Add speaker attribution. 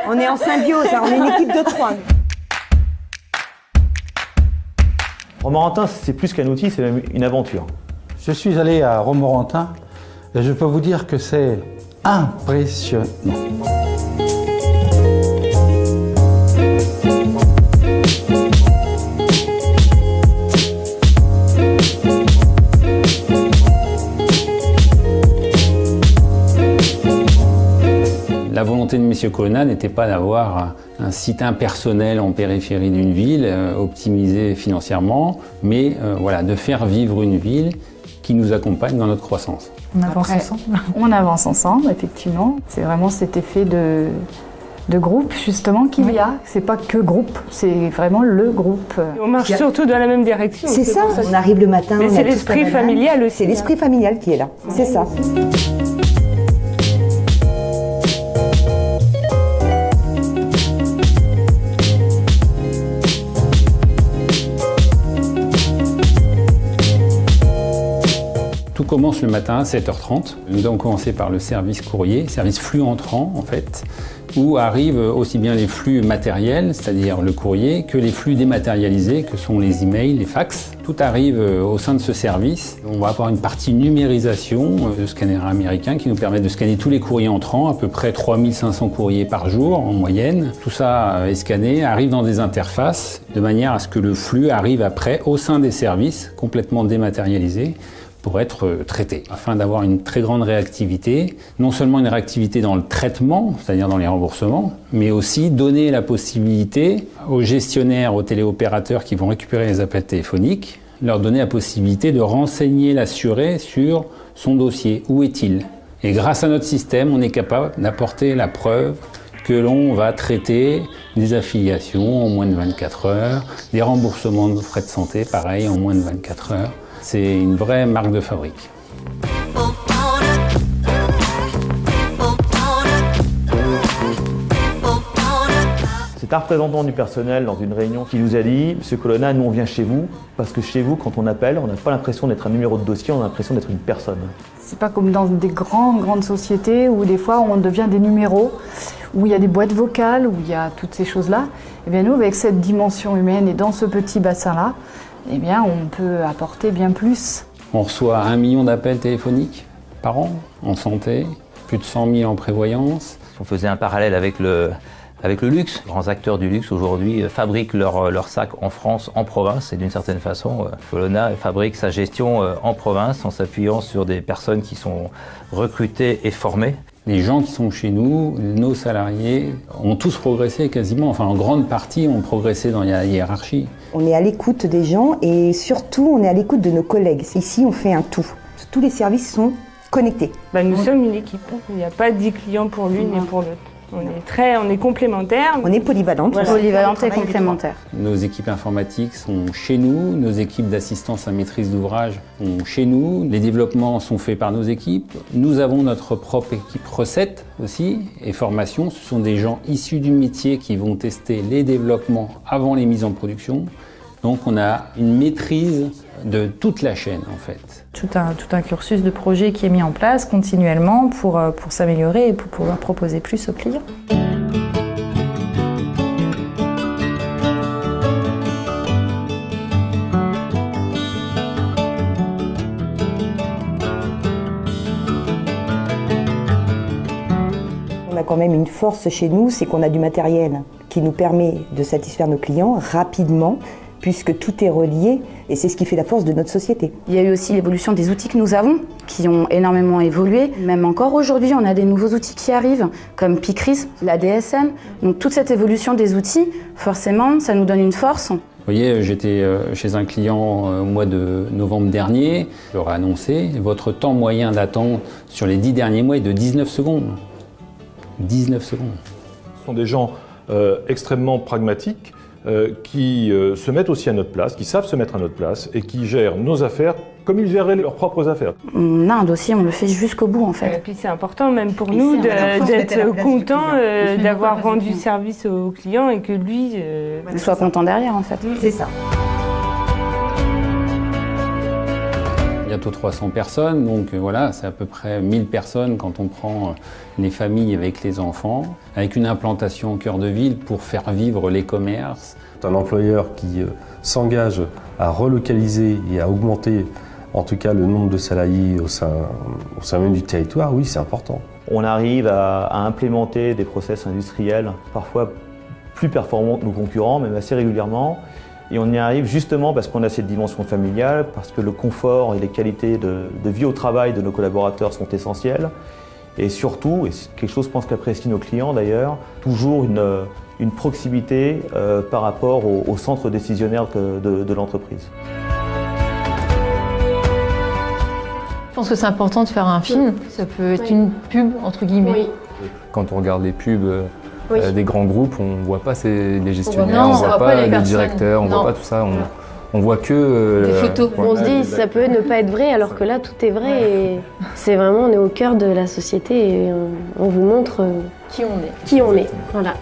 Speaker 1: On est en symbiose, hein, on est une équipe de 3.
Speaker 2: Romorantin, c'est plus qu'un outil, c'est même une aventure.
Speaker 3: Je suis allé à Romorantin et je peux vous dire que c'est impressionnant.
Speaker 4: La volonté de M. Colonna n'était pas d'avoir un site impersonnel en périphérie d'une ville, optimisé financièrement, mais voilà, de faire vivre une ville qui nous accompagne dans notre croissance.
Speaker 5: On avance ensemble. On avance ensemble, effectivement. C'est vraiment cet effet de groupe, justement, qu'il y a. C'est pas que groupe, c'est vraiment le groupe.
Speaker 6: On marche surtout dans la même direction.
Speaker 1: C'est ça, on arrive le matin.
Speaker 6: Mais c'est l'esprit familial aussi.
Speaker 1: C'est l'esprit familial qui est là, c'est ça.
Speaker 4: Tout commence le matin à 7h30. Nous avons commencé par le service courrier, service flux entrant en fait, où arrivent aussi bien les flux matériels, c'est-à-dire le courrier, que les flux dématérialisés, que sont les emails, les fax. Tout arrive au sein de ce service. On va avoir une partie numérisation de scanner américain qui nous permet de scanner tous les courriers entrants, à peu près 3500 courriers par jour en moyenne. Tout ça est scanné, arrive dans des interfaces, de manière à ce que le flux arrive après au sein des services, complètement dématérialisés, pour être traité, afin d'avoir une très grande réactivité, non seulement une réactivité dans le traitement, c'est-à-dire dans les remboursements, mais aussi donner la possibilité aux gestionnaires, aux téléopérateurs qui vont récupérer les appels téléphoniques, leur donner la possibilité de renseigner l'assuré sur son dossier, où est-il. Et grâce à notre système, on est capable d'apporter la preuve que l'on va traiter des affiliations en moins de 24 heures, des remboursements de frais de santé, pareil, en moins de 24 heures. C'est une vraie marque de fabrique.
Speaker 2: C'est un représentant du personnel dans une réunion qui nous a dit « Monsieur Colonna, nous on vient chez vous, parce que chez vous, quand on appelle, on n'a pas l'impression d'être un numéro de dossier, on a l'impression d'être une personne. »
Speaker 5: C'est pas comme dans des grandes sociétés où des fois on devient des numéros, où il y a des boîtes vocales, où il y a toutes ces choses-là. Et bien nous, avec cette dimension humaine et dans ce petit bassin-là, eh bien, on peut apporter bien plus.
Speaker 4: On reçoit 1 million d'appels téléphoniques par an en santé, plus de 100 000 en prévoyance.
Speaker 7: On faisait un parallèle avec le luxe. Les grands acteurs du luxe aujourd'hui fabriquent leurs sacs en France, en province, et d'une certaine façon, Colonna fabrique sa gestion en province en s'appuyant sur des personnes qui sont recrutées et formées.
Speaker 4: Les gens qui sont chez nous, nos salariés, ont tous progressé quasiment, enfin en grande partie ont progressé dans la hiérarchie.
Speaker 1: On est à l'écoute des gens et surtout on est à l'écoute de nos collègues. Ici on fait un tout. Tous les services sont connectés.
Speaker 6: Nous sommes une équipe. Il n'y a pas 10 clients pour l'une et pour l'autre. On est complémentaires.
Speaker 1: On est polyvalentes.
Speaker 5: Voilà. Polyvalentes et complémentaires.
Speaker 4: Nos équipes informatiques sont chez nous, nos équipes d'assistance à maîtrise d'ouvrage sont chez nous, les développements sont faits par nos équipes. Nous avons notre propre équipe recette aussi et formation. Ce sont des gens issus du métier qui vont tester les développements avant les mises en production. Donc on a une maîtrise de toute la chaîne en fait.
Speaker 5: Tout un cursus de projet qui est mis en place continuellement pour s'améliorer et pour pouvoir proposer plus aux clients.
Speaker 1: On a quand même une force chez nous, c'est qu'on a du matériel qui nous permet de satisfaire nos clients rapidement, puisque tout est relié et c'est ce qui fait la force de notre société.
Speaker 8: Il y a eu aussi l'évolution des outils que nous avons, qui ont énormément évolué. Même encore aujourd'hui, on a des nouveaux outils qui arrivent, comme Picris, la DSN. Donc toute cette évolution des outils, forcément, ça nous donne une force.
Speaker 4: Vous voyez, j'étais chez un client au mois de novembre dernier. Je leur ai annoncé, votre temps moyen d'attente sur les 10 derniers mois est de 19 secondes. 19 secondes.
Speaker 9: Ce sont des gens extrêmement pragmatiques, qui se mettent aussi à notre place, qui savent se mettre à notre place et qui gèrent nos affaires comme ils géraient leurs propres affaires.
Speaker 8: On a un dossier, on le fait jusqu'au bout en fait.
Speaker 6: Et puis c'est important même pour nous d'être content d'avoir rendu service au client et que lui
Speaker 8: soit content derrière en fait.
Speaker 1: C'est ça.
Speaker 4: Il y bientôt 300 personnes, donc voilà, c'est à peu près 1000 personnes quand on prend les familles avec les enfants, avec une implantation au cœur de ville pour faire vivre les commerces.
Speaker 10: Un employeur qui s'engage à relocaliser et à augmenter en tout cas le nombre de salariés au sein même du territoire, oui, c'est important.
Speaker 2: On arrive à implémenter des process industriels parfois plus performants que nos concurrents, même assez régulièrement. Et on y arrive justement parce qu'on a cette dimension familiale, parce que le confort et les qualités de vie au travail de nos collaborateurs sont essentiels. Et surtout, et c'est quelque chose je pense qu'apprécient nos clients d'ailleurs, toujours une proximité par rapport au centre décisionnaire de l'entreprise.
Speaker 11: Je pense que c'est important de faire un film, ça peut être une pub entre guillemets.
Speaker 12: Oui.
Speaker 13: Quand on regarde les pubs des grands groupes, on ne voit pas les gestionnaires,
Speaker 11: non,
Speaker 13: on ne voit pas les
Speaker 11: personnes.
Speaker 13: directeurs, on ne voit pas tout ça. On voit que
Speaker 11: des photos.
Speaker 12: On se dit ça peut ne pas être vrai alors que là tout est vrai et c'est vraiment on est au cœur de la société et on vous montre
Speaker 11: qui on est.
Speaker 12: Qui on est. Voilà.